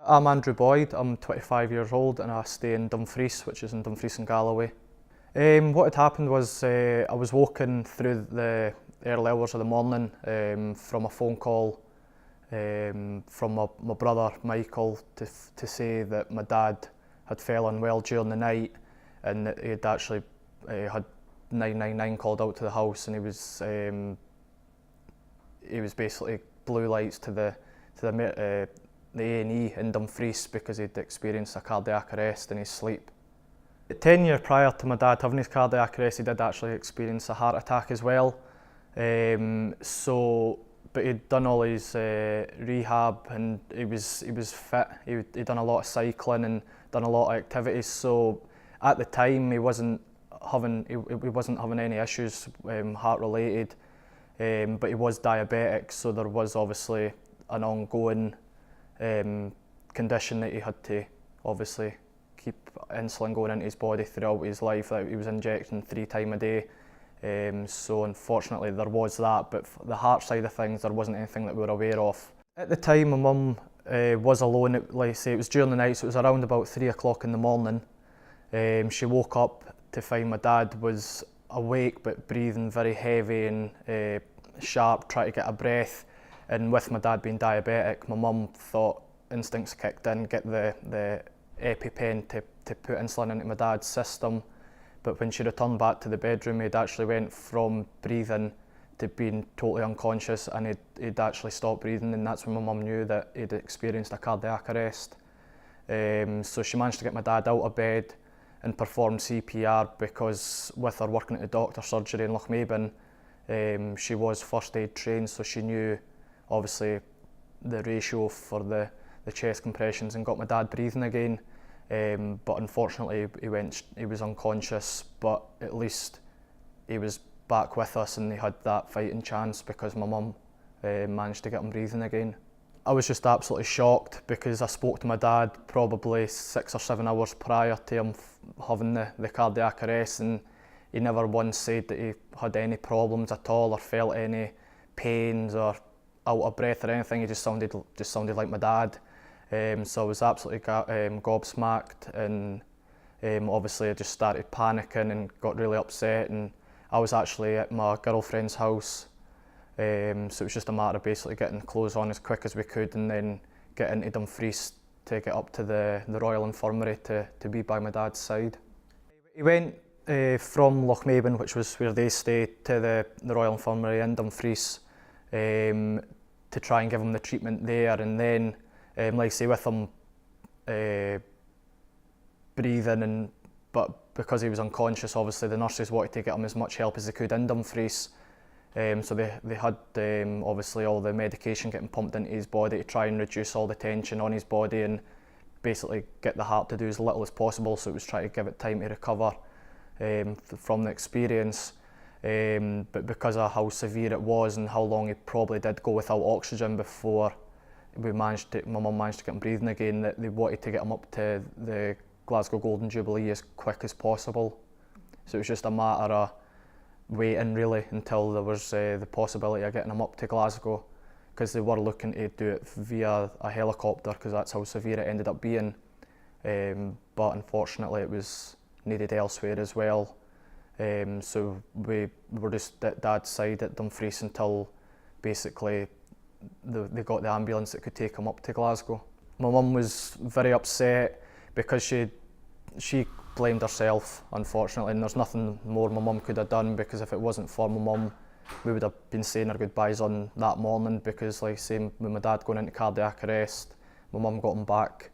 I'm Andrew Boyd, I'm 25 years old and I stay in Dumfries, which is in Dumfries and Galloway. What had happened was I was walking through the early hours of the morning from a phone call from my brother Michael to say that my dad had fell unwell during the night and that he had actually had 999 called out to the house, and he was basically blue lights to the A&E in Dumfries because he'd experienced a cardiac arrest in his sleep. 10 years prior to my dad having his cardiac arrest, he did actually experience a heart attack as well. But he'd done all his rehab and he was fit. He'd done a lot of cycling and done a lot of activities. So at the time he wasn't having any issues heart related, but he was diabetic. So there was obviously an ongoing condition that he had to obviously keep insulin going into his body throughout his life, that he was injecting 3 times a day. So unfortunately there was that, but for the heart side of things there wasn't anything that we were aware of. At the time my mum was alone. Like I say, it was during the night, so it was around about 3 o'clock in the morning. She woke up to find my dad was awake but breathing very heavy and sharp, trying to get a breath. And with my dad being diabetic, my mum thought instincts kicked in, get the EpiPen to put insulin into my dad's system. But when she returned back to the bedroom, he'd actually went from breathing to being totally unconscious, and he'd actually stopped breathing, and that's when my mum knew that he'd experienced a cardiac arrest. So she managed to get my dad out of bed and perform CPR, because with her working at the doctor's surgery in Lochmaben, she was first aid trained, so she knew obviously the ratio for the chest compressions and got my dad breathing again. But unfortunately he was unconscious, but at least he was back with us and he had that fighting chance because my mum managed to get him breathing again. I was just absolutely shocked because I spoke to my dad probably 6 or 7 hours prior to him having the cardiac arrest, and he never once said that he had any problems at all or felt any pains or out of breath or anything. He just sounded like my dad. So I was absolutely gobsmacked, and obviously I just started panicking and got really upset, and I was actually at my girlfriend's house, so it was just a matter of basically getting clothes on as quick as we could and then get into Dumfries to get up to the Royal Infirmary to be by my dad's side. He went from Lochmaben, which was where they stayed, to the Royal Infirmary in Dumfries to try and give him the treatment there, and then like I say, with him breathing, but because he was unconscious, obviously the nurses wanted to get him as much help as they could in Dumfries. So they had obviously all the medication getting pumped into his body to try and reduce all the tension on his body and basically get the heart to do as little as possible. So it was trying to give it time to recover from the experience. But because of how severe it was and how long he probably did go without oxygen before my mum managed to get him breathing again, that they wanted to get him up to the Glasgow Golden Jubilee as quick as possible. So it was just a matter of waiting really until there was the possibility of getting him up to Glasgow, because they were looking to do it via a helicopter because that's how severe it ended up being. But unfortunately it was needed elsewhere as well. So we were just at Dad's side at Dumfries until basically they got the ambulance that could take him up to Glasgow. My mum was very upset because she blamed herself, unfortunately, and there's nothing more my mum could have done, because if it wasn't for my mum, we would have been saying our goodbyes on that morning, because like I say, with my dad going into cardiac arrest, my mum got him back